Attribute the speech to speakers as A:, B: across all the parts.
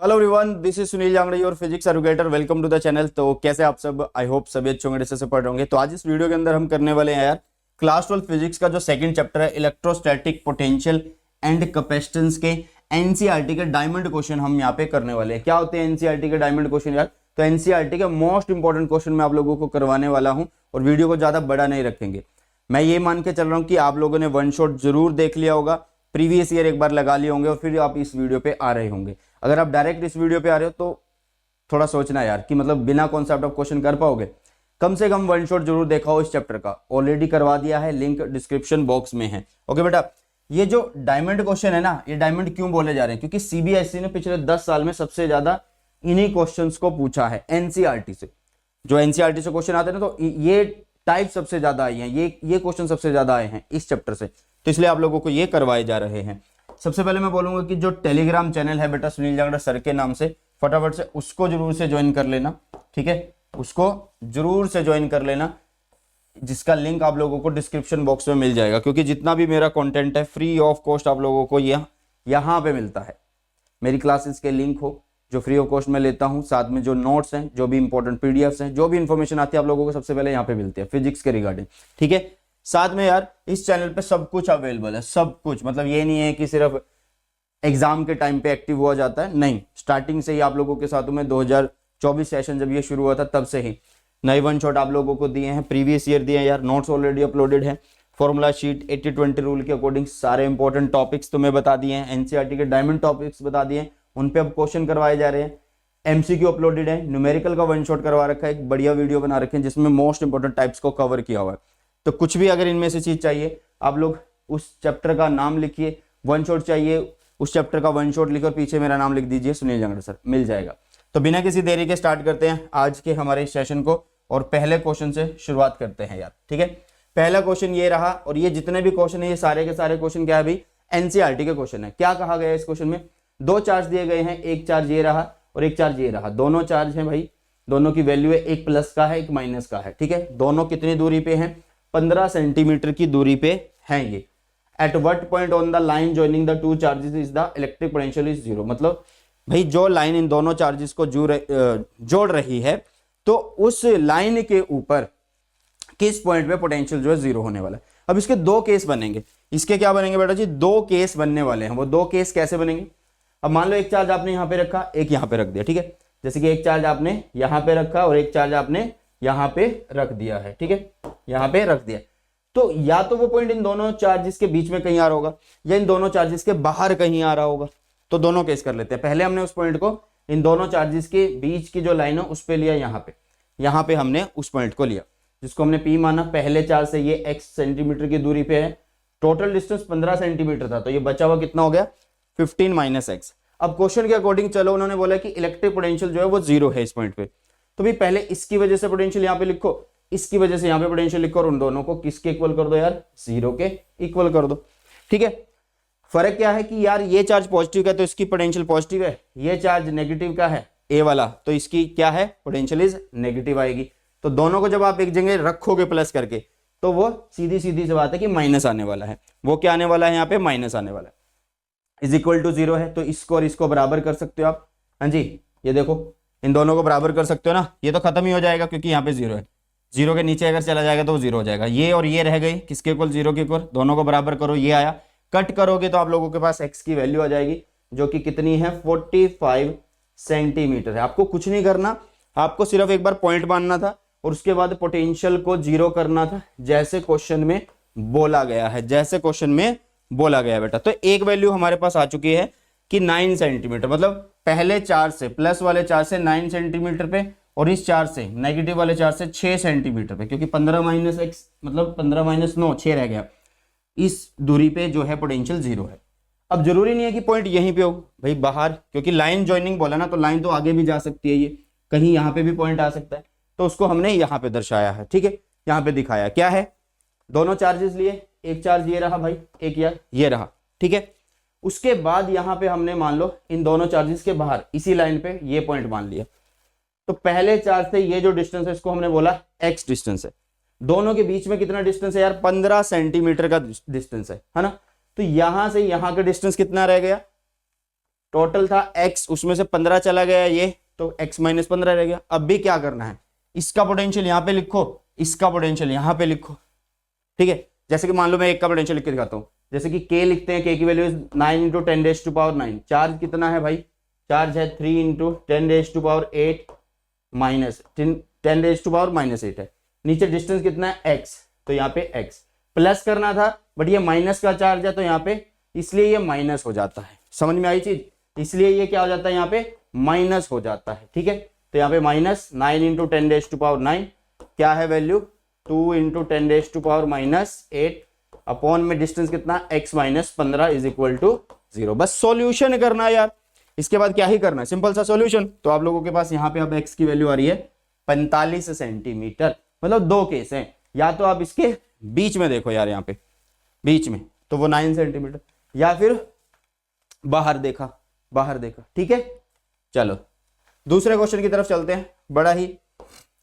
A: Hello everyone, this is Sunil Jangde your physics educator. Welcome to the channel. तो कैसे आप सब? आई होप सभी अच्छे होंगे, से पढ़ रहे होंगे। तो आज इस वीडियो के अंदर हम करने वाले हैं यार क्लास 12 फिजिक्स का जो सेकंड चैप्टर है इलेक्ट्रोस्टैटिक पोटेंशियल एंड कैपेसिटेंस के एनसीईआरटी के डायमंड क्वेश्चन हम यहाँ पे करने वाले हैं। क्या होते हैं एनसीईआरटी के डायमंड क्वेश्चन यार? तो एनसीईआरटी के मोस्ट इंपॉर्टेंट क्वेश्चन मैं आप लोगों को करवाने वाला हूँ और वीडियो को ज्यादा बड़ा नहीं रखेंगे। मैं ये मान के चल रहा हूँ कि आप लोगों ने वन शॉट जरूर देख लिया होगा, प्रीवियस ईयर एक बार लगा लिए होंगे और फिर आप इस वीडियो पे आ रहे होंगे। अगर आप डायरेक्ट इस वीडियो पे आ रहे हो तो थोड़ा सोचना यार कि मतलब बिना कॉन्सेप्ट ऑफ क्वेश्चन कर पाओगे। कम से कम वन शॉट जरूर देखा हो इस चैप्टर का, ऑलरेडी करवा दिया है, लिंक डिस्क्रिप्शन बॉक्स में है। ओके बेटा, ये जो डायमंड क्वेश्चन है ना, ये डायमंड क्यों बोले जा रहे हैं? क्योंकि सीबीएसई ने पिछले 10 साल में सबसे ज्यादा इन्हीं क्वेश्चंस को पूछा है एनसीईआरटी से। जो एनसीईआरटी से क्वेश्चन आते हैं ना, तो ये टाइप सबसे ज्यादा आई हैं, ये क्वेश्चन सबसे ज्यादा आए हैं इस चैप्टर से, तो इसलिए आप लोगों को ये करवाए जा रहे हैं। सबसे पहले मैं बोलूंगा कि जो टेलीग्राम चैनल है बेटा सुनील जांगड़ा सर के नाम से, फटाफट से उसको जरूर से ज्वाइन कर लेना, ठीक है? उसको जरूर से ज्वाइन कर लेना, जिसका लिंक आप लोगों को डिस्क्रिप्शन बॉक्स में मिल जाएगा। क्योंकि जितना भी मेरा कंटेंट है फ्री ऑफ कॉस्ट आप लोगों को यहाँ पे मिलता है। मेरी क्लासेस के लिंक हो जो फ्री ऑफ कॉस्ट में लेता हूँ, साथ में जो नोट्स हैं, जो भी इंपॉर्टेंट पीडीएफ्स हैं, जो भी इंफॉर्मेशन आती है आप लोगों को सबसे पहले यहाँ पे मिलती है फिजिक्स के रिगार्डिंग, ठीक है? साथ में यार इस चैनल पे सब कुछ अवेलेबल है, सब कुछ। मतलब ये नहीं है कि सिर्फ एग्जाम के टाइम पे एक्टिव हुआ जाता है, नहीं, स्टार्टिंग से ही आप लोगों के साथ में 2024 सेशन जब ये शुरू हुआ था तब से ही नए वन शॉट आप लोगों को दिए हैं, प्रीवियस ईयर दिए हैं यार, नोट्स ऑलरेडी अपलोडेड है, फॉर्मूला शीट 80-20 रूल के अकॉर्डिंग सारे इंपॉर्टेंट टॉपिक्स तुम्हें बता दिए हैं, एनसीईआरटी के डायमंड टॉपिक्स बता दिए हैं, उन पे अब क्वेश्चन करवाए जा रहे हैं, एमसीक्यू अपलोडेड है, न्यूमेरिकल का वन शॉट करवा रखा है, एक बढ़िया वीडियो बना रखे हैं जिसमें मोस्ट इंपॉर्टेंट टाइप्स को कवर किया हुआ है। तो कुछ भी अगर इनमें से चीज चाहिए, आप लोग उस चैप्टर का नाम लिखिए, वन शॉट चाहिए उस चैप्टर का वन शॉट लिखो और पीछे मेरा नाम लिख दीजिए सुनील जांगड़ा सर, मिल जाएगा। तो बिना किसी देरी के स्टार्ट करते हैं आज के हमारे सेशन को और पहले क्वेश्चन से शुरुआत करते हैं यार, ठीक है? पहला क्वेश्चन ये रहा, और ये जितने भी क्वेश्चन है ये सारे के सारे क्वेश्चन क्या है भाई? एनसीईआरटी के क्वेश्चन है। क्या कहा गया है इस क्वेश्चन में? दो चार्ज दिए गए हैं, एक चार्ज ये रहा और एक चार्ज ये रहा, दोनों चार्ज है भाई, दोनों की वैल्यू है, एक प्लस का है एक माइनस का है, ठीक है? दोनों कितनी दूरी पे हैं? 15 सेंटीमीटर की दूरी पे हैं ये। At what point on the line joining the two charges is the electric potential is zero. मतलब भाई जो लाइन इन दोनों चार्जेस को जोड़ रही है, तो उस लाइन के ऊपर किस पॉइंट पे पोटेंशियल जो है जीरो होने वाला है। अब इसके दो केस बनेंगे। इसके क्या बनेंगे बेटा जी? दो केस बनने वाले हैं। वो दो केस कैसे बनेंगे? अब मान लो एक चार्ज आपने यहां पे रखा, एक यहां पे रख दिया, ठीक है? जैसे कि एक चार्ज आपने यहां पे रखा और एक चार्ज आपने यहां पे रख दिया है, ठीक है? यहां पे रख दिया, तो या तो वो पॉइंट इन दोनों चार्जेस के बीच में कहीं आ रहा होगा या इन दोनों चार्जेस के बाहर कहीं आ रहा होगा। तो दोनों केस कर लेते हैं। पहले हमने उस पॉइंट को इन दोनों चार्जेस के बीच की जो लाइन है उस पे लिया, यहां पे हमने उस पॉइंट को लिया जिसको हमने पी माना। पहले चार्ज से ये x सेंटीमीटर की दूरी पे है, टोटल डिस्टेंस 15 सेंटीमीटर था, तो ये बचा हुआ कितना हो गया? 15 माइनस एक्स। अब क्वेश्चन के अकॉर्डिंग चलो, उन्होंने बोला कि इलेक्ट्रिक पोटेंशियल जो है वो जीरो है इस पॉइंट पे, तो भाई पहले इसकी वजह से पोटेंशियल यहाँ पे लिखो, इसकी वजह से यहाँ पे पोटेंशियल लिखो और उन दोनों को किसके इक्वल कर दो यार? जीरो के इक्वल कर दो, ठीक है? फर्क क्या है कि यार ये चार्ज पॉजिटिव का है तो इसकी पोटेंशियल पॉजिटिव है, ये चार्ज नेगेटिव का है ए वाला, तो इसकी क्या है? पोटेंशियल इज नेगेटिव आएगी। तो दोनों को जब आप एक जगह रखोगे प्लस करके, तो वो सीधी सीधी सी बात है कि माइनस आने वाला है। वो क्या आने वाला है? यहाँ पे माइनस आने वाला है। इज इक्वल टू जीरो है, तो इसको और इसको बराबर कर सकते हो आप। हाँ जी, ये देखो इन दोनों को बराबर कर सकते हो ना, ये तो खत्म ही हो जाएगा क्योंकि यहाँ पे जीरो है। जीरो के नीचे अगर चला जाएगा तो वो जीरो हो जाएगा। ये और ये रह गई किसके इक्वल? जीरो के इक्वल। दोनों को बराबर करो, ये आया, कट करोगे तो आप लोगों के पास एक्स की वैल्यू आ जाएगी जो कि कितनी है? 45 सेंटीमीटर है। आपको कुछ नहीं करना, आपको सिर्फ एक बार पॉइंट मानना था और उसके बाद पोटेंशियल को जीरो करना था, जैसे क्वेश्चन में बोला गया है, जैसे क्वेश्चन में बोला गया बेटा। तो एक वैल्यू हमारे पास आ चुकी है कि 9 सेंटीमीटर, मतलब पहले चार्ज से, प्लस वाले चार्ज से 9 सेंटीमीटर पे और इस चार्ज से, नेगेटिव वाले चार्ज से 6 सेंटीमीटर पे, क्योंकि 15 माइनस एक्स मतलब 15 माइनस 9, 6 रह गया। इस दूरी पे जो है पोटेंशियल जीरो है। अब जरूरी नहीं है कि पॉइंट यहीं पे हो भाई, बाहर, क्योंकि लाइन ज्वाइनिंग बोला ना, तो लाइन तो आगे भी जा सकती है, ये कहीं यहाँ पे भी पॉइंट आ सकता है, तो उसको हमने यहाँ पे दर्शाया है, ठीक है? यहाँ पे दिखाया क्या है? दोनों चार्जेस लिए, एक चार्ज ये रहा भाई, एक यार ये रहा, ठीक है? उसके बाद यहाँ पे हमने मान लो इन दोनों चार्जेस के बाहर इसी लाइन पे ये पॉइंट मान लिया, तो पहले चार्ज से ये जो डिस्टेंस है इसको हमने बोला x डिस्टेंस है। दोनों के बीच में कितना डिस्टेंस है यार? 15 सेंटीमीटर का डिस्टेंस है ना? तो यहां से यहां का डिस्टेंस कितना रह गया? टोटल था x, उसमें से 15 चला गया ये, तो x माइनस 15 रह गया। अब भी क्या करना है, इसका पोटेंशियल यहाँ पे लिखो, इसका पोटेंशियल यहाँ पे लिखो, ठीक है। जैसे कि मान लो मैं एक का पोटेंशियल लिख के दिखाता हूँ, जैसे कि k लिखते हैं, k की वैल्यू 9 इंटू 10⁻⁹। चार्ज कितना है भाई, चार्ज है 3 इंटू 10⁻8 माइनस 10⁻⁻8 है। नीचे डिस्टेंस कितना है x, तो यहाँ पे x प्लस करना था, बट ये माइनस का चार्ज है तो यहाँ पे, इसलिए ये माइनस हो जाता है। समझ में आई चीज, इसलिए ये क्या हो जाता है, यहाँ पे माइनस हो जाता है, ठीक है। तो यहाँ पे माइनस 9 इंटू 10⁻9 क्या है वैल्यू, 2 इंटू 10⁻8 अपॉन में डिस्टेंस कितना x minus 15 is equal to 0। बस सॉल्यूशन करना है यार, इसके बाद क्या ही करना है, सिंपल सा सॉल्यूशन। तो आप लोगों के पास यहाँ पे अब x की वैल्यू आ रही है 45 सेंटीमीटर। मतलब दो केस हैं, या तो आप इसके बीच में देखो यार, यहाँ पे बीच में तो वो 9 सेंटीमीटर, या फिर बाहर देखा, बाहर देखा, ठीक है। चलो दूसरे क्वेश्चन की तरफ चलते हैं। बड़ा ही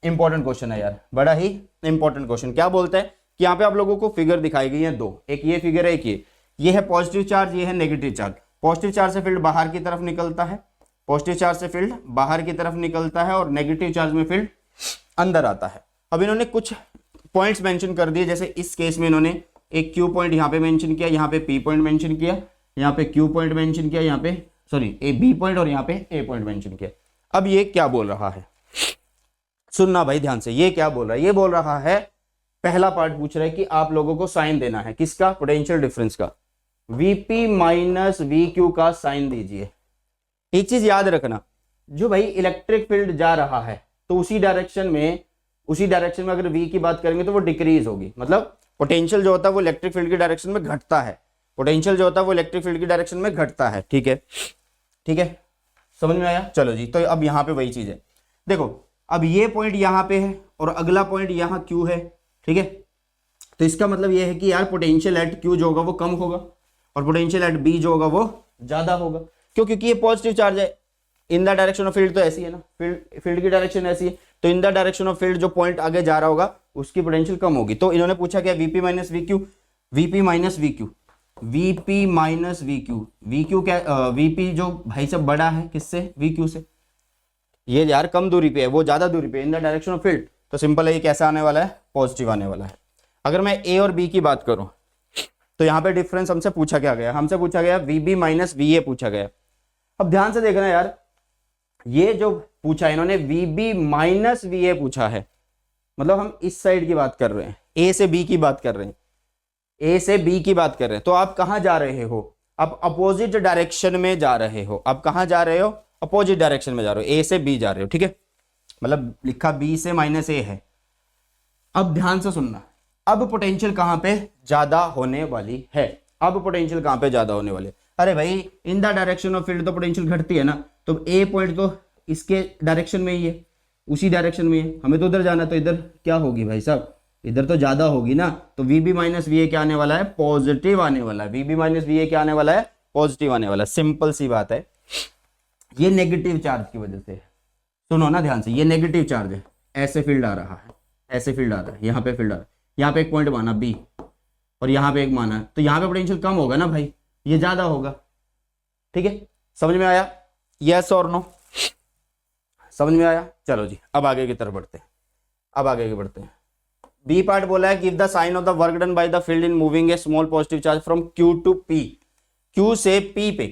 A: इंपॉर्टेंट क्वेश्चन है यार, बड़ा ही इंपॉर्टेंट क्वेश्चन। क्या बोलता है कि यहाँ पे आप लोगों को फिगर दिखाई गई है दो, एक ये फिगर है, एक ये है पॉजिटिव चार्ज, ये है नेगेटिव चार्ज। पॉजिटिव चार्ज से फील्ड बाहर की तरफ निकलता है, पॉजिटिव चार्ज से फील्ड बाहर की तरफ निकलता है, और नेगेटिव चार्ज में फील्ड अंदर आता है। अब इन्होंने कुछ पॉइंट्स मेंशन कर दिए, जैसे इस केस में इन्होंने एक क्यू पॉइंट यहाँ पे मेंशन किया, यहाँ पे पी पॉइंट मेंशन किया, यहाँ पे क्यू पॉइंट मेंशन किया, यहाँ पे सॉरी ए बी पॉइंट, और यहाँ पे ए पॉइंट मेंशन किया। अब ये क्या बोल रहा है, सुनना भाई ध्यान से, ये क्या बोल रहा है, ये बोल रहा है, पहला पार्ट पूछ रहा है कि आप लोगों को साइन देना है, किसका, पोटेंशियल डिफरेंस का, वीपी माइनस वी क्यू का साइन दीजिए। एक चीज याद रखना, जो भाई इलेक्ट्रिक फील्ड जा रहा है तो उसी डायरेक्शन में अगर वी की बात करेंगे तो वो डिक्रीज होगी। मतलब पोटेंशियल जो होता है वो इलेक्ट्रिक फील्ड की डायरेक्शन में घटता है, पोटेंशियल जो होता है वो इलेक्ट्रिक फील्ड की डायरेक्शन में घटता है, ठीक है, ठीक है, समझ में आया। चलो जी, तो अब यहाँ पे वही चीज है, देखो अब ये पॉइंट यहाँ पे है और अगला पॉइंट यहाँ क्यू है, ठीक है। तो इसका मतलब ये है कि यार पोटेंशियल एट क्यू जो होगा वो कम होगा, और पोटेंशियल एट बी जो होगा वो ज्यादा होगा। क्यों, क्योंकि ये पॉजिटिव चार्ज है, in the direction of field तो ऐसी है ना, फील्ड की डायरेक्शन ऐसी है, तो in the direction of field जो पॉइंट आगे जा रहा होगा उसकी पोटेंशियल कम होगी। तो इन्होंने पूछा क्या, VP minus we Q, VP minus we Q, VP minus we Q, we Q क्या, वीपी जो भाई सब बड़ा है किससे, वी क्यू से, ये यार कम दूरी पे है, वो ज्यादा दूरी पे, in the direction of field. तो सिंपल है, ये कैसा आने वाला है, पॉजिटिव आने वाला है। अगर मैं ए और बी की बात करूं तो यहाँ पे डिफरेंस हमसे पूछा क्या गया, हमसे पूछा गया वीबी माइनस वी ए पूछा गया। अब ध्यान से देखना यार, ये जो पूछा है इन्होंने वीबी माइनस वी ए पूछा है, मतलब हम इस साइड की बात कर रहे हैं, ए से बी की बात कर रहे हैं, ए से बी की बात कर रहे हैं। तो आप कहां जा रहे हो, आप अपोजिट डायरेक्शन में जा रहे हो, आप कहां जा रहे हो, अपोजिट डायरेक्शन में जा रहे हो, ए से बी जा रहे हो, ठीक है। मतलब लिखा बी से माइनस ए है। अब ध्यान से सुनना, अब पोटेंशियल कहां पे ज्यादा होने वाली है, अब पोटेंशियल कहां पे ज्यादा होने वाली है। अरे भाई in the direction of field तो पोटेंशियल घटती है ना, तो ए पॉइंट तो इसके डायरेक्शन में ही है, उसी डायरेक्शन में है, हमें तो उधर जाना, तो इधर क्या होगी भाई साहब, इधर तो ज्यादा होगी ना। तो वीबी माइनस वी ए क्या आने वाला है, पॉजिटिव आने वाला है, वीबी माइनस वी ए क्या आने वाला है, पॉजिटिव आने वाला है। सिंपल सी बात है, ये नेगेटिव चार्ज की वजह से, सुनो ना ध्यान से, ये नेगेटिव चार्ज है, ऐसे फील्ड आ रहा है, ऐसे फील्ड आ रहा है, यहाँ पे फील्ड आ रहा है, यहाँ पे एक पॉइंट माना बी और यहाँ पे एक माना है, तो यहाँ पे पोटेंशियल कम होगा ना भाई, ये ज्यादा होगा, ठीक है। समझ में आया, यस और नो, समझ में आया। चलो जी अब आगे की तरफ बढ़ते हैं, अब आगे की बढ़ते हैं। बी पार्ट बोला है, give the sign of the work done by the field in moving a small positive charge from q to p. Q से पी पे,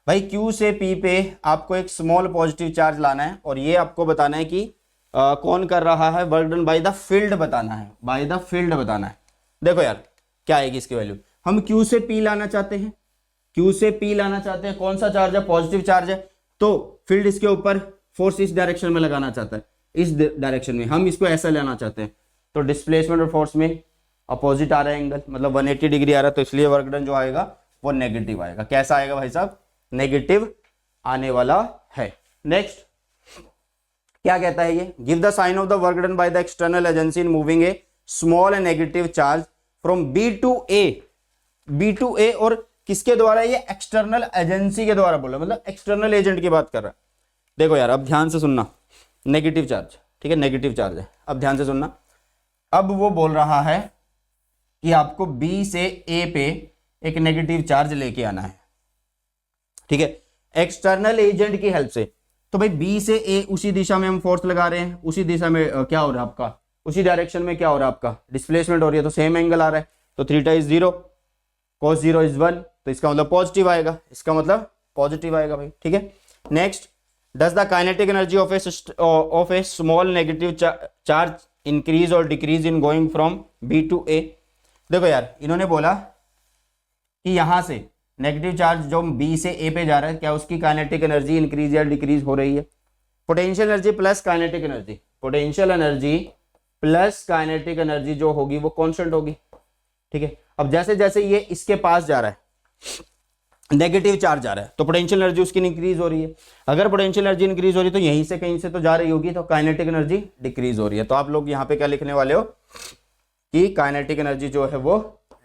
A: भाई क्यू से पी पे आपको एक स्मॉल पॉजिटिव चार्ज लाना है, और ये आपको बताना है कि कौन कर रहा है, work done by the field बताना है, बाय द फील्ड बताना है। देखो यार क्या आएगी इसकी वैल्यू, हम क्यू से पी लाना चाहते हैं, क्यू से पी लाना चाहते हैं, कौन सा चार्ज है, पॉजिटिव चार्ज है, तो फील्ड इसके ऊपर फोर्स इस डायरेक्शन में लगाना चाहता है, इस डायरेक्शन में, हम इसको ऐसा लेना चाहते हैं, तो डिस्प्लेसमेंट और फोर्स में अपोजिट आ रहा है एंगल, मतलब 180 डिग्री आ रहा है, तो इसलिए वर्क डन जो आएगा वो नेगेटिव आएगा। कैसा आएगा भाई साहब, नेगेटिव आने वाला है। नेक्स्ट क्या कहता है ये, give the sign of the work done by the external agency in moving a small and negative charge from B to A, B to A, और किसके द्वारा, ये एक्सटर्नल एजेंसी के द्वारा बोला, मतलब एक्सटर्नल एजेंट की बात कर रहा है। देखो यार अब ध्यान से सुनना, नेगेटिव चार्ज, ठीक है, नेगेटिव चार्ज है, अब ध्यान से सुनना। अब वो बोल रहा है कि आपको बी से ए पे एक नेगेटिव चार्ज लेके आना है, ठीक है। एक्सटर्नल एजेंट की हेल्प से। तो भाई बी से ए उसी दिशा में हम फोर्स लगा रहे हैं, उसी दिशा में क्या हो रहा है आपका, उसी डायरेक्शन में क्या हो रहा है आपका, डिस्प्लेसमेंट हो रही है, तो सेम एंगल आ रहा है, तो थीटा इज 0, cos 0 इज 1, तो इसका मतलब पॉजिटिव आएगा, इसका मतलब पॉजिटिव आएगा भाई, ठीक है। Next, does the kinetic energy of a small negative charge increase और decrease in going from B to A. देखो यार, इन्होंने बोला कि यहां से नेगेटिव चार्ज जो बी से ए पे जा रहा है, क्या उसकी काइनेटिक एनर्जी इंक्रीज या डिक्रीज हो रही है। Potential energy plus kinetic energy, potential energy plus kinetic energy जो होगी वो कांस्टेंट होगी, ठीक है। अब जैसे जैसे ये इसके पास जा रहा है, नेगेटिव चार्ज जा रहा है, तो पोटेंशियल एनर्जी उसकी इंक्रीज हो रही है। अगर पोटेंशियल एनर्जी इंक्रीज हो रही है तो यहीं से कहीं से तो जा रही होगी, तो काइनेटिक एनर्जी डिक्रीज हो रही है। तो आप लोग यहाँ पे क्या लिखने वाले हो कि काइनेटिक एनर्जी जो है वो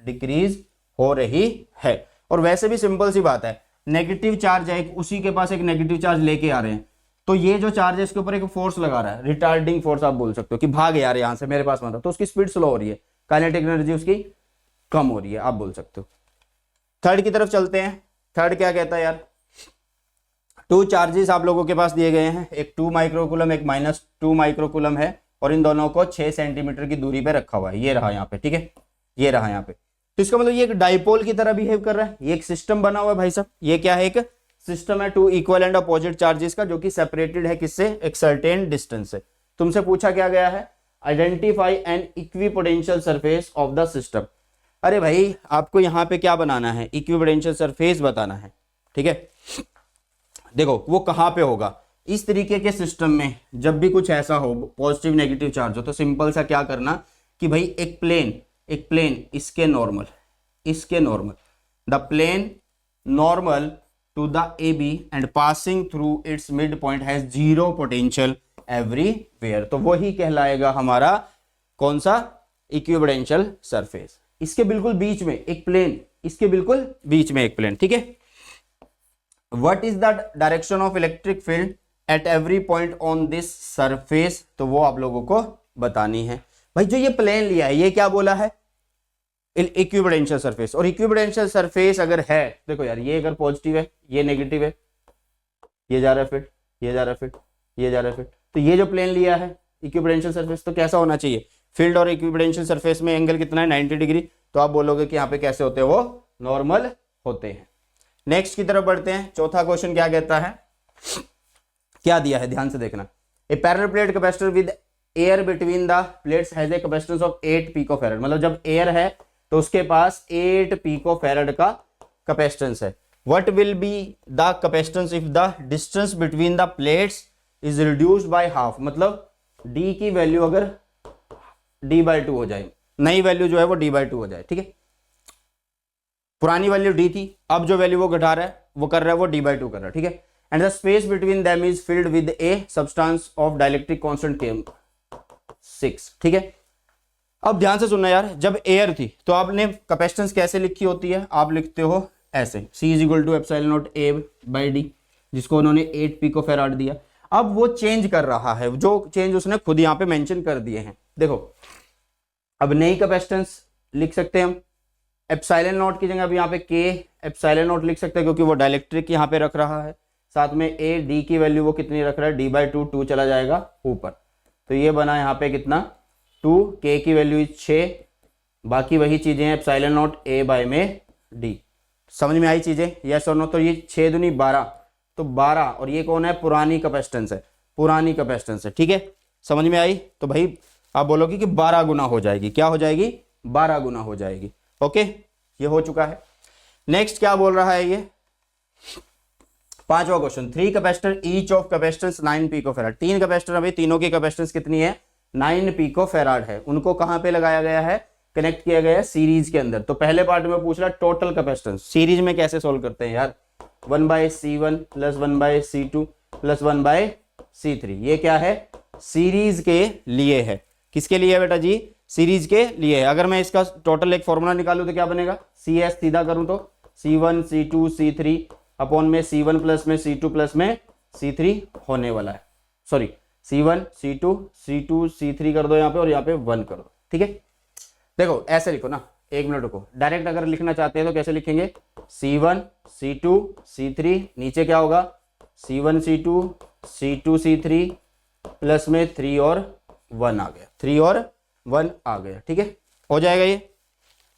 A: डिक्रीज हो रही है। और वैसे भी सिंपल सी बात है, नेगेटिव चार्ज है, उसी के पास एक नेगेटिव चार्ज लेके आ रहे हैं, तो ये जो चार्ज है इसके ऊपर एक फोर्स लगा रहा है, रिटार्डिंग फोर्स आप बोल सकते हो कि भाग यार यहां से, मेरे पास मत, तो उसकी स्पीड स्लो हो रही है, काइनेटिक एनर्जी उसकी कम हो रही है, आप बोल सकते हो। थर्ड की तरफ चलते हैं। थर्ड क्या कहता है यार, टू चार्जेस आप लोगों के पास दिए गए हैं, एक 2 माइक्रोकूलम एक -2 माइक्रोकूलम है, और इन दोनों को 6 सेंटीमीटर की दूरी पे रखा हुआ है, ये रहा यहाँ पे, ठीक है, ये रहा यहाँ पे। तो इसका मतलब ये एक डाइपोल की तरह बिहेव कर रहा है, ये एक सिस्टम बना हुआ है भाई साहब। ये क्या है, एक सिस्टम है two equal and opposite charges का, जो कि सेपरेटेड है किससे, एक सर्टेन डिस्टेंस से। तुमसे पूछा क्या गया है, identify N equipotential surface of the system. अरे भाई आपको यहाँ पे क्या बनाना है, इक्विपोटेंशियल सरफेस बताना है, ठीक है। देखो वो कहाँ पे होगा, इस तरीके के सिस्टम में जब भी कुछ ऐसा हो, पॉजिटिव नेगेटिव चार्ज हो, तो सिंपल सा क्या करना कि भाई एक प्लेन इसके normal, the plane normal to the a b and passing through its mid point has 0 potential everywhere, तो वही कहलाएगा हमारा कौन सा, इक्विपोटेंशियल सरफेस। इसके बिल्कुल बीच में एक प्लेन, इसके बिल्कुल बीच में एक प्लेन, ठीक है। What is the direction of electric field at every point on this surface, तो वो आप लोगों को बतानी है। भाई जो ये प्लेन लिया है, ये क्या बोला है, इक्विपोटेंशियल सरफेस। और इक्विपोटेंशियल सरफेस अगर है, देखो यार, ये अगर पॉजिटिव है, ये नेगेटिव है, ये जा रहा है फिट, ये जा रहा है फिट, ये जा रहा है फिट, तो ये जो प्लेन लिया है इक्विपोटेंशियल सरफेस, तो कैसा होना चाहिए, फील्ड और इक्विपोटेंशियल सरफेस में एंगल कितना है, 90 डिग्री। तो आप बोलोगे कि यहाँ पे कैसे होते हैं, वो नॉर्मल होते हैं। नेक्स्ट की तरफ बढ़ते हैं। चौथा क्वेश्चन क्या कहता है, क्या दिया है, ध्यान से देखना। A parallel plate capacitor with air between the plates has a capacitance of 8 picofarad. मतलब जब एयर है तो उसके पास 8 पिकोफैरड का कैपेसिटेंस है। What will be the capacitance if the distance between the plates is reduced by half. मतलब D की value अगर d/2 हो जाए, नई वैल्यू जो है वो d/2 हो जाए, ठीक है। पुरानी वैल्यू d थी, अब जो वैल्यू वो घटा रहा है, वो कर रहा है वो d/2 कर रहा है, ठीक है। And the space between them is filled with a substance of dielectric constant K 6, ठीक है। अब ध्यान से सुनना यार, जब एयर थी तो आपने कैपेसिटेंस कैसे लिखी होती है, आप लिखते हो ऐसे, C = ε0A/d, जिसको उन्होंने 8 पिकोफैराड दिया। अब वो चेंज कर रहा है, जो चेंज उसने खुद यहाँ पे मेंशन कर दिए हैं। देखो अब नई कैपेसिटेंस लिख सकते हैं हम, ε0 की जगह अब यहाँ पे K ε0 लिख सकते हैं, क्योंकि वो डाइलेक्ट्रिक यहाँ पे रख रहा है। साथ में A D की वैल्यू वो कितनी रख रहा है, d/2, 2 चला जाएगा ऊपर, तो ये बना यहाँ पे कितना 2, K की वैल्यू 6, बाकी वही चीजें हैं ε0 A/d। समझ में आई चीजें, यस और नो। तो ये 6 दूनी 12, तो 12, और ये कौन है, पुरानी कैपेसिटेंस है, पुरानी कैपेसिटेंस है, ठीक है। समझ में आई, तो भाई आप बोलोगे कि 12 गुना हो जाएगी, क्या हो जाएगी, 12 गुना हो जाएगी। ओके, ये हो चुका है। नेक्स्ट क्या बोल रहा है ये, पांचवा question. 3 capacitor each of capacitance 9 picofarad. 3 capacitor, अभी तीनों की कैपेसिटेंस कितनी है, 9 पिकोफैराड है। उनको कहां पे लगाया गया है, कनेक्ट किया गया है सीरीज के अंदर। तो पहले पार्ट में पूछ रहा है टोटल कैपेसिटेंस। सीरीज में कैसे सोल्व करते हैं यार, 1/C1 + 1/C2 + 1/C3। ये क्या है, सीरीज के लिए है। किसके लिए है बेटा जी, सीरीज के लिए है। अगर मैं इसका टोटल एक फॉर्मूला निकालूं तो क्या बनेगा, CS सीधा करूं तो C1 C2 C3 अपॉन में C1 प्लस में C2 प्लस में C3 होने वाला है। Sorry, C1 C2 C2 C3 कर दो यहाँ पे, और यहाँ पे 1 कर दो, ठीक है। देखो ऐसे लिखो ना, एक मिनट रुको, डायरेक्ट अगर लिखना चाहते हैं तो कैसे लिखेंगे, C1 C2 C3, नीचे क्या होगा C1 C2 C2 C3 plus में 3 और 1 आ गया, 3 और 1 आ गया, ठीक है, हो जाएगा ये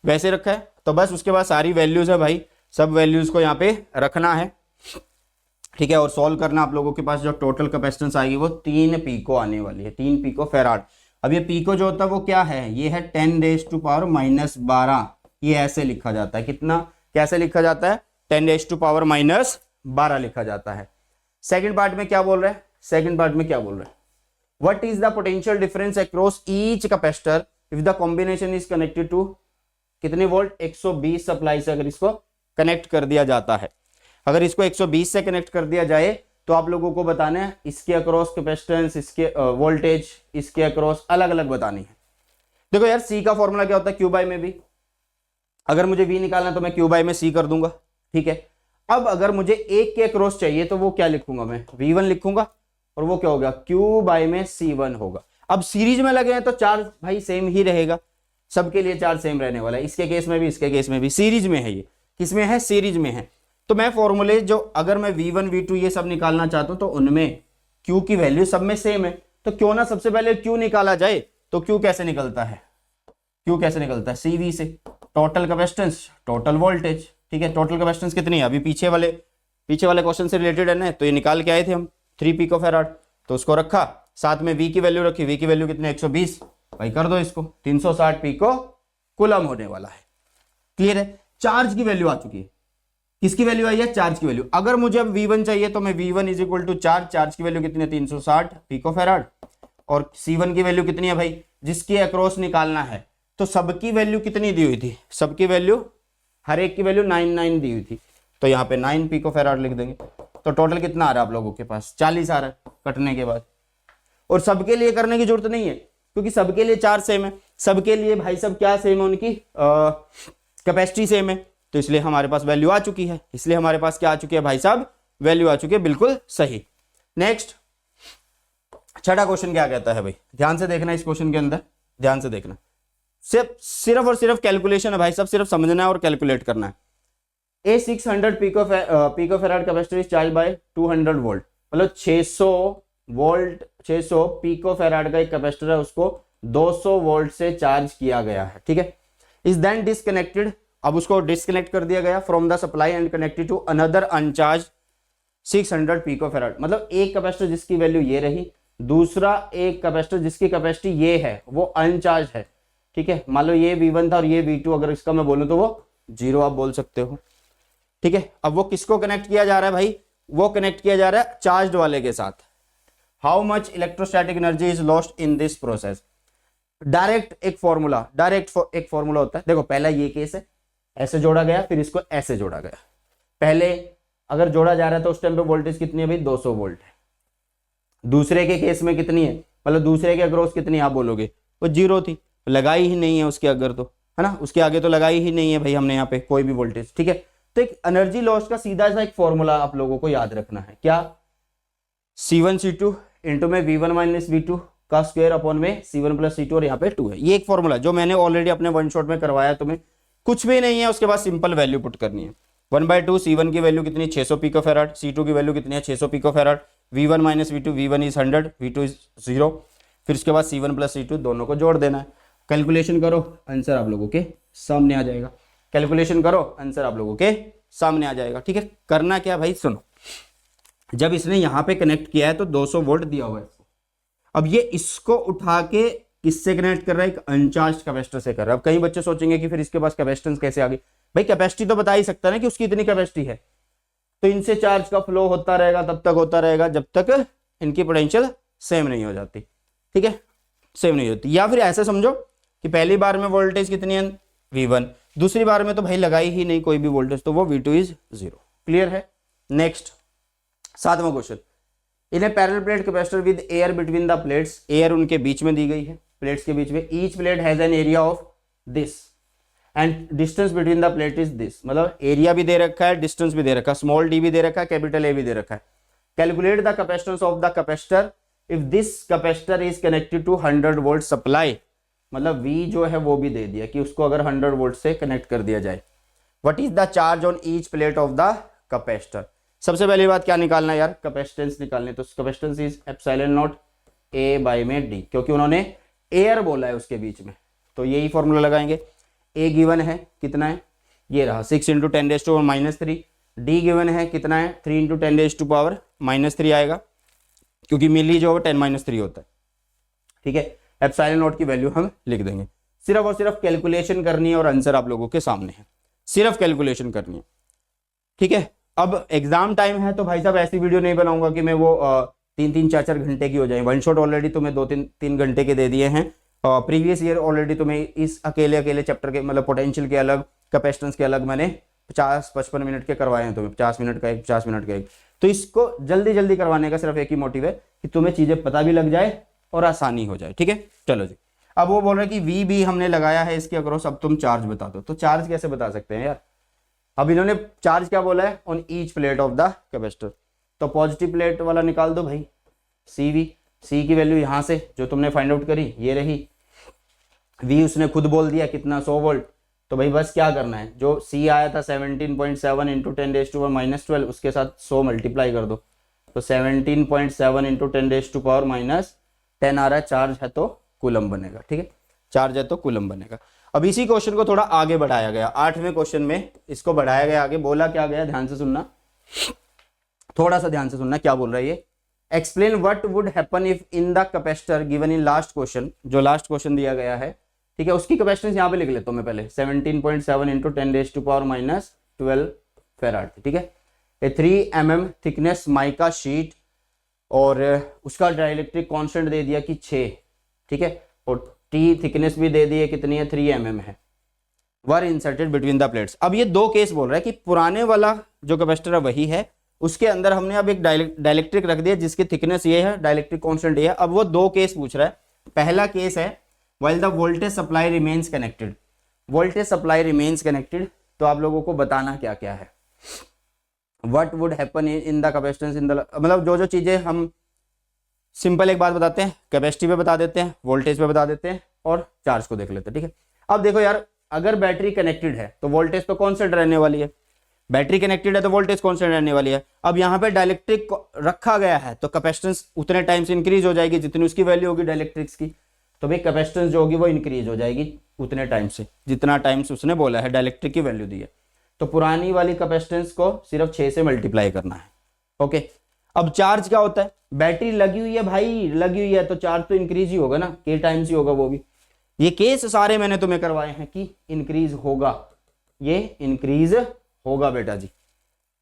A: वैसे रखा है। तो बस उसके बाद सारी वैल्यूज है भाई, सब वैल्यूज को यहाँ पे रखना है, ठीक है, और सॉल्व करना। आप लोगों के पास जो टोटल कैपेसिटेंस आएगी वो 3 पीको आने वाली है, 3 पीको फैराड। अब ये पीको जो होता है वो क्या है, ये है 10⁻⁻12, ये ऐसे लिखा जाता है, कितना कैसे लिखा जाता है, 10⁻⁻12 लिखा जाता है। सेकंड पार्ट में क्या बोल रहे हैं, सेकंड पार्ट में क्या बोल रहे हैं, what is the potential difference across each capacitor if the combination is connected to कितने वोल्ट, 120 सप्लाई से अगर इसको कनेक्ट कर दिया जाता है, अगर इसको 120 से कनेक्ट कर दिया जाए तो आप लोगों को बताना है इसके अक्रॉस कैपेसिटेंस, इसके वोल्टेज, इसके अक्रॉस अलग अलग बतानी है। देखो यार सी का फॉर्मूला क्या होता है, क्यू बाई में भी, अगर मुझे वी निकालना तो मैं क्यू बाई में सी कर दूंगा, ठीक है। अब अगर मुझे एक के अक्रॉस चाहिए तो वो क्या लिखूंगा, मैं V1 लिखूंगा और वो क्या होगा, क्यू बाई में C1 होगा। अब सीरीज में लगे हैं तो चार्ज भाई सेम ही रहेगा, सबके लिए चार्ज सेम रहने वाला है, इसके केस में भी इसके केस में भी, सीरीज में है, ये किसमें है, सीरीज में है। तो मैं फॉर्मूले जो अगर मैं V1 V2 ये सब निकालना चाहता हूं तो उनमें Q की वैल्यू सब में सेम है, तो क्यों ना सबसे पहले Q निकाला जाए। तो Q कैसे निकलता है, Q कैसे निकलता है, CV से, टोटल कैपेसिटेंस टोटल वोल्टेज, ठीक है। टोटल कैपेसिटेंस कितनी है, अभी पीछे वाले क्वेश्चन से रिलेटेड है ना, तो ये निकाल के आए थे हम 3 पिको फैराड, तो उसको रखा, साथ में V की वैल्यू रखी, V की वैल्यू कितनी 120, भाई कर दो इसको, 360 पिको कूलम होने वाला है, क्लियर है। चार्ज की वैल्यू आ चुकी है, किसकी वैल्यू आई है, चार्ज की वैल्यू। अगर मुझे अब V1 चाहिए तो मैं V1 is equal to charge की वैल्यू कितनी है 360 पिको फैराड, और C1 की वैल्यू कितनी है भाई, जिसके अक्रॉस निकालना है, तो सबकी वैल्यू कितनी दी हुई थी, सबकी वैल्यू, हर एक की वैल्यू 99 दी हुई थी, तो यहाँ पे 9 पिको फैराड लिख देंगे। तो टोटल कितना आ रहा है आप लोगों के पास, 40 आ रहा है कटने के बाद। और सबके लिए करने की जरूरत नहीं है क्योंकि सबके लिए चार्ज सेम है, सबके लिए भाई सब क्या सेम है, उनकी कैपेसिटी सेम है, तो इसलिए हमारे पास वैल्यू आ चुकी है, इसलिए हमारे पास क्या आ चुकी है भाई साहब, वैल्यू आ चुकी है, बिल्कुल सही। नेक्स्ट छठा क्वेश्चन क्या कहता है भाई, ध्यान से देखना, इस क्वेश्चन के अंदर ध्यान से देखना, सिर्फ और सिर्फ कैलकुलेशन है भाई साहब, सिर्फ समझना है और कैलकुलेट करना है। A 600 pico farad capacitor is charge by 200 volt, मतलब 600 वोल्ट, 600 पिको फैराड का एक कैपेसिटर है, उसको 200 वोल्ट से चार्ज किया गया है, ठीक है। इज देन डिस्कनेक्टेड, अब उसको डिस्कनेक्ट कर दिया गया from the supply and connected to another uncharged 600 pico farad, मतलब एक कैपेसिटर जिसकी वैल्यू ये रही, दूसरा एक कैपेसिटर जिसकी कैपेसिटी ये है वो अनचार्ज है, ठीक है। मान लो ये V1 था और ये V2, अगर इसका मैं बोलूं तो वो 0 आप बोल सकते हो, ठीक है। अब वो किसको कनेक्ट किया जा रहा है भाई, वो कनेक्ट किया जा रहा है चार्ज वाले के साथ। How much electrostatic energy is lost in this process, direct एक फॉर्मूला होता है। देखो पहला ये केस है, ऐसे जोड़ा गया, फिर इसको ऐसे जोड़ा गया। पहले अगर जोड़ा जा रहा है तो उस टाइम पे वोल्टेज कितनी है भाई, 200 वोल्ट है। दूसरे के केस में कितनी है, मतलब दूसरे के अक्रॉस कितनी आप बोलोगे, वो 0 थी, लगाई ही नहीं है उसके अगर, तो है ना, उसके आगे तो लगाई ही नहीं है भाई हमने यहाँ पे कोई भी वोल्टेज, ठीक है। तो एक एनर्जी लॉस का सीधा सा एक फॉर्मूला आप लोगों को याद रखना है, क्या, C1 C2 इंटू में V1 माइनस V2 का स्क्वायर अपॉन में C1 प्लस C2, और यहाँ पे 2 है। ये एक फॉर्मूला जो मैंने ऑलरेडी अपने वन शॉट में करवाया, तुम्हें कुछ भी नहीं है, उसके बाद सिंपल वैल्यू पुट करनी है। 1/2 C1 की वैल्यू कितनी, 600 पिको फैराड, C2 की वैल्यू कितनी है, 600 pico farad, V1 minus V2, V1 is 100, V2 is 0, फिर उसके बाद C1 प्लस C2 दोनों को जोड़ देना है। कैलकुलेशन करो, आंसर आप लोगों के सामने आ जाएगा, कैलकुलेशन करो, आंसर आप लोगों के सामने आ जाएगा, ठीक है। करना क्या भाई, सुनो, जब इसने यहाँ पे कनेक्ट किया है तो 200 वोल्ट दिया हुआ है इसको, अब ये इसको उठा के किससे कनेक्ट कर रहा है, एक अनचार्ज कैपेसिटर से कर रहा है। अब कई बच्चे सोचेंगे कि फिर इसके पास कैपेसिटेंस कैसे आ गई, भाई कैपेसिटी तो बता ही सकता है ना कि उसकी इतनी कैपेसिटी है, तो इनसे चार्ज का फ्लो होता रहेगा, तब तक होता रहेगा जब तक इनकी पोटेंशियल सेम नहीं हो जाती, ठीक है, सेम नहीं होती। या फिर ऐसे समझो कि पहली बार में वोल्टेज कितनी है V1, दूसरी बार में तो भाई लगाई ही नहीं कोई भी वोल्टेज, तो वो V2 इज 0, क्लियर है। नेक्स्ट 7वां question, in a parallel plate capacitor with air between the plates, air उनके बीच में दी गई है, प्लेट्स के बीच में, each plate has an area of this and distance between the plate is this, मतलब एरिया भी दे रखा है, डिस्टेंस भी दे रखा है, स्मॉल d भी दे रखा है, कैपिटल A भी दे रखा है। Calculate the capacitance of the capacitor if this capacitor is connected to 100 volt supply मतलब V जो है वो भी दे दिया कि उसको अगर 100 वोल्ट से कनेक्ट कर दिया जाए। What is the charge on each plate of the capacitor. सबसे पहली बात क्या निकालना है यार, कैपेसिटेंस निकालनी। तो capacitance is epsilon not A by में D, क्योंकि उन्होंने एयर बोला है उसके बीच में, तो यही फॉर्मूला लगाएंगे। A गिवन है कितना है, ये रहा 6 इंटू 10⁻³ D गिवन है कितना है 3 इंटू 10⁻³ आएगा, क्योंकि मिली जो 10⁻³ होता है। ठीक है, एप्सिलॉन नॉट की वैल्यू हम लिख देंगे। सिर्फ और सिर्फ कैलकुलेशन करनी है और आंसर आप लोगों के सामने है, सिर्फ कैलकुलेशन करनी है। ठीक है, अब एग्जाम टाइम है तो भाई साहब ऐसी वीडियो नहीं बनाऊंगा कि मैं वो 3-3 4-4 घंटे की हो जाए। वन शॉट ऑलरेडी तुम्हें 2-3 घंटे के दे दिए हैं। प्रीवियस ईयर ऑलरेडी तुम्हें इस अकेले चैप्टर के मतलब पोटेंशियल के अलग, कैपेसिटेंस के अलग मैंने 50-55 मिनट के करवाए हैं तुम्हें, 50 मिनट का एक, 50 मिनट का एक। तो इसको जल्दी जल्दी करवाने का सिर्फ एक ही मोटिव है कि तुम्हें चीजें पता भी लग जाए और आसानी हो जाए। ठीक है, चलो जी। अब वो बोल रहे कि वी बी हमने लगाया है इसके अक्रॉस, अब तुम चार्ज बता दो। तो चार्ज कैसे बता सकते हैं यार, अब इन्होंने चार्ज क्या बोला है, on each plate of the capacitor. तो पॉजिटिव प्लेट वाला निकाल दो भाई, सी की वैल्यू यहां से जो तुमने फाइंड आउट करी ये रही। वी उसने खुद बोल दिया कितना 100 वोल्ट। तो भाई बस क्या करना है, जो सी आया था 17.7 इंटू 10⁻⁻12 उसके साथ 100 मल्टीप्लाई कर दो। तो 17.7 इंटू 10⁻10 आ रहा है, चार्ज है तो कूलम बनेगा। ठीक है, चार्ज है तो कूलम बनेगा। अब इसी क्वेश्चन को थोड़ा आगे बढ़ाया गया, 8वें क्वेश्चन में इसको बढ़ाया गया आगे। बोला क्या गया, ध्यान से सुनना, थोड़ा सा ध्यान से सुनना क्या बोल रहा है ये। Explain what would happen if in the capacitor given in last question, जो लास्ट क्वेश्चन दिया गया है। ठीक है, उसकी कैपेसिटेंस यहाँ पे लिख लेता हूँ मैं पहले, 17.7 इंटू 10⁻⁻12 फेराड। ठीक है, ए 3 mm थिकनेस माइका शीट और उसका डाइलेक्ट्रिक कांस्टेंट दे दिया कि 6। ठीक है, और टी थिकनेस भी दे दी है कितनी है 3 mm है। वर इंसर्टेड बिटवीन द प्लेट्स। अब ये दो केस बोल रहा है कि पुराने वाला जो कैपेसिटर है वही है, उसके अंदर हमने अब एक डाइलेक्ट्रिक रख दिया जिसकी थिकनेस ये है, डाइलेक्ट्रिक कांस्टेंट ये है। अब वो दो केस पूछ रहा है। पहला केस है while the voltage supply remains connected, voltage supply remains connected. तो आप लोगों को बताना क्या क्या है, what would happen in the capacitance in the, मतलब जो जो चीजें हम सिंपल एक बात बताते हैं, कैपेसिटी पे बता देते हैं, वोल्टेज पे बता देते हैं और चार्ज को देख लेते हैं। ठीक है, अब देखो यार, अगर बैटरी कनेक्टेड है तो वोल्टेज तो कांस्टेंट रहने वाली है, बैटरी कनेक्टेड है तो वोल्टेज कांस्टेंट रहने वाली है। अब यहाँ पे डाइलेक्ट्रिक रखा गया है तो कैपेसिटेंस उतने टाइम से इंक्रीज हो जाएगी जितनी उसकी वैल्यू होगी डाइलेक्ट्रिक्स की। तो भाई कैपेसिटेंस जो होगी वो इंक्रीज हो जाएगी उतने टाइम से जितना टाइम से उसने बोला है, डाइलेक्ट्रिक की वैल्यू दी है। तो पुरानी वाली कैपेसिटेंस को सिर्फ 6 से मल्टीप्लाई करना है। ओके, अब चार्ज क्या होता है, बैटरी लगी हुई है भाई, लगी हुई है तो चार्ज तो इंक्रीज ही होगा ना, के टाइम्स ही होगा वो भी। ये केस सारे मैंने तुम्हें करवाए हैं कि इंक्रीज होगा, ये इंक्रीज होगा बेटा जी।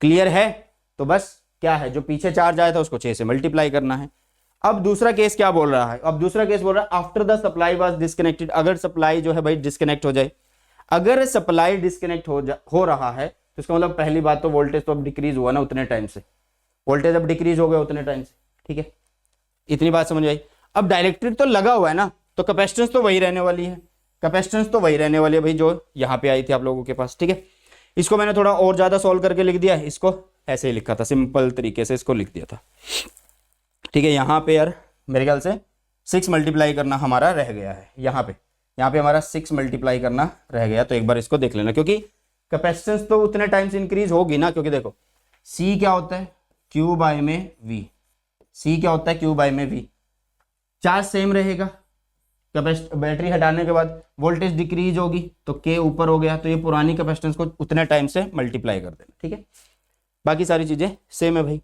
A: क्लियर है, तो बस क्या है, जो पीछे चार्ज आया था उसको 6 से मल्टीप्लाई करना है। अब दूसरा केस क्या बोल रहा है, अब दूसरा केस बोल रहा है after the supply was disconnected. अगर सप्लाई जो है भाई डिस्कनेक्ट हो जाए, अगर सप्लाई डिस्कनेक्ट हो रहा है तो इसका मतलब पहली बात तो वोल्टेज तो अब डिक्रीज हुआ ना उतने टाइम से, वोल्टेज अब डिक्रीज हो गया उतने टाइम से। ठीक है, इतनी बात समझ आई। अब डाइलेक्ट्रिक तो लगा हुआ है ना, तो कैपेसिटेंस तो वही रहने वाली है, कैपेसिटेंस तो वही रहने वाली है भाई जो यहाँ पे आई थी आप लोगों के पास। ठीक है, इसको मैंने थोड़ा और ज्यादा सॉल्व करके लिख दिया, इसको ऐसे ही लिखा था, सिंपल तरीके से इसको लिख दिया था। ठीक है, यहाँ पे यार मेरे ख्याल से 6 मल्टीप्लाई करना हमारा रह गया है, यहाँ पे हमारा 6 मल्टीप्लाई करना रह गया। तो एक बार इसको देख लेना, क्योंकि कैपेसिटेंस तो उतने टाइम से इंक्रीज होगी ना, क्योंकि देखो C क्या होता है Q बाय में V, C क्या होता है Q बाय में V। चार्ज सेम रहेगा, बैटरी हटाने के बाद वोल्टेज डिक्रीज होगी तो K ऊपर हो गया, तो ये पुरानी कैपेसिटेंस को उतने टाइम से मल्टीप्लाई कर देना। ठीक है, बाकी सारी चीजें सेम है भाई,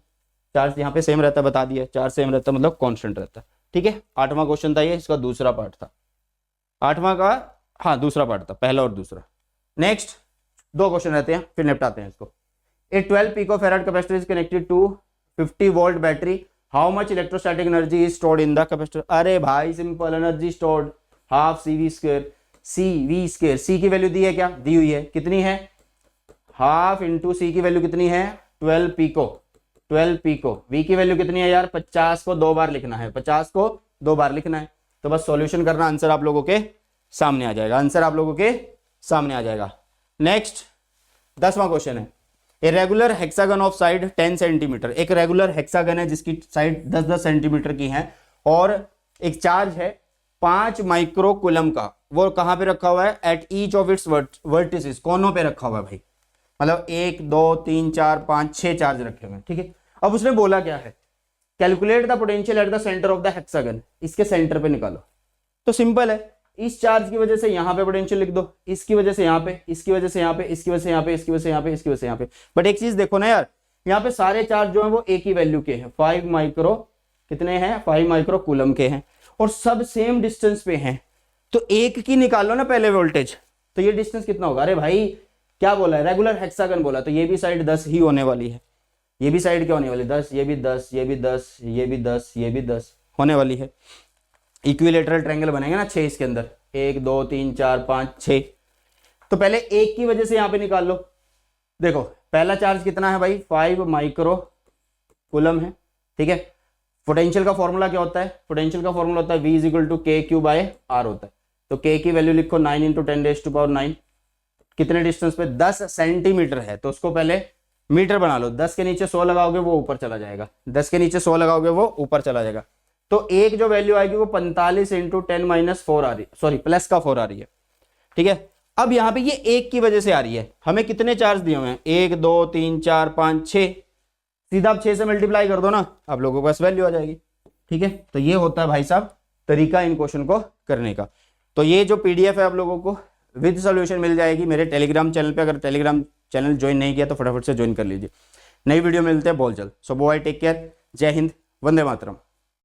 A: चार्ज यहाँ पे सेम रहता है, बता दिया, चार्ज सेम रहता है मतलब कांस्टेंट रहता है। ठीक है, 8वां क्वेश्चन था ये, इसका दूसरा पार्ट था 8वां का, हाँ दूसरा पार्ट था, पहला और दूसरा। नेक्स्ट 2 क्वेश्चन रहते हैं फिर निपटाते हैं इसको। A 12 picofarad capacitor is connected to 50 volt battery, how much electrostatic energy is stored in the capacitor. अरे भाई simple, energy stored half CV², CV², C की वैल्यू दी है क्या, दी हुई है, कितनी है हाफ इंटू C की वैल्यू कितनी है 12 पिको, 12 पिको। V की वैल्यू कितनी है यार 50 को 2 बार लिखना है, 50 को 2 बार लिखना है। तो बस सॉल्यूशन करना, आंसर आप लोगों के सामने आ जाएगा, आंसर आप लोगों के सामने आ जाएगा। नेक्स्ट 10वां क्वेश्चन है, a regular hexagon of side 10 centimetre. एक रेगुलर हेक्सागन है जिसकी साइड 10-10 सेंटीमीटर की है और एक चार्ज है 5 माइक्रो कूलम का, वो कहां पे रखा हुआ है? At each of its vertices, कोनों पे रखा हुआ है भाई। मतलब 1 2 3 4 5 6 चार्ज रखे हुए हैं, ठीक है। अब उसने बोला क्या है? Calculate the potential at the centre of the hexagon, इसके सेंटर पे निकालो। तो सिंपल है, इस चार्ज की वजह से यहां पे पोटेंशियल लिख दो, इसकी वजह से यहां पे, इसकी वजह से यहां पे, इसकी वजह से यहां पे, इसकी वजह से यहां पे, इसकी वजह से यहां पे। बट एक चीज देखो ना यार, यहाँ पे सारे चार्ज जो है वो एक ही वैल्यू के हैं, 5 माइक्रो, कितने हैं? 5 माइक्रो कूलम के हैं, और सब सेम डिस्टेंस पे हैं। तो एक की निकालो ना पहले वोल्टेज, तो ये डिस्टेंस कितना होगा? अरे भाई क्या बोला है? रेगुलर हेक्सागन बोला, तो ये भी साइड 10 ही होने वाली है, ये भी साइड क्या होने वाली? 10, ये भी 10, ये भी 10, ये भी 10, ये भी 10 होने वाली है। इक्विलेटरल ट्रायंगल बनेंगे ना 6 इसके अंदर, 1 2 3 4 5 6। तो पहले एक की वजह से यहां पे निकाल लो। देखो पहला चार्ज कितना है भाई? 5 माइक्रो कूलम है, ठीक है। पोटेंशियल का फॉर्मूला क्या होता है? पोटेंशियल का फॉर्मूला होता है V is equal to KQ/R होता है। तो K की वैल्यू लिखो 9 × 10⁻⁹। कितने डिस्टेंस पे? 10 सेंटीमीटर है, तो उसको पहले मीटर बना लो। 10 के नीचे 100 लगाओगे वो ऊपर चला जाएगा, 10 के नीचे 100 लगाओगे वो ऊपर चला जाएगा। तो एक जो वैल्यू आएगी वो 45 × 10⁻⁴ आ रही है, सॉरी प्लस का 4 आ रही है, ठीक है। अब यहाँ पे ये एक की वजह से आ रही है। हमें कितने चार्ज दिए हुए हैं? 1 2 3 4 5 6, सीधा आप 6 से मल्टीप्लाई कर दो ना, आप लोगों के पास वैल्यू आ जाएगी, ठीक है। तो ये होता है भाई साहब तरीका इन क्वेश्चन को करने का। तो ये जो PDF है आप लोगों को विद सॉल्यूशन मिल जाएगी मेरे टेलीग्राम चैनल पे। अगर टेलीग्राम चैनल ज्वाइन नहीं किया तो फटाफट से ज्वाइन कर लीजिए। नई वीडियो मिलते हैं बहुत जल्द। सो बाय, टेक केयर, जय हिंद, वंदे मातरम।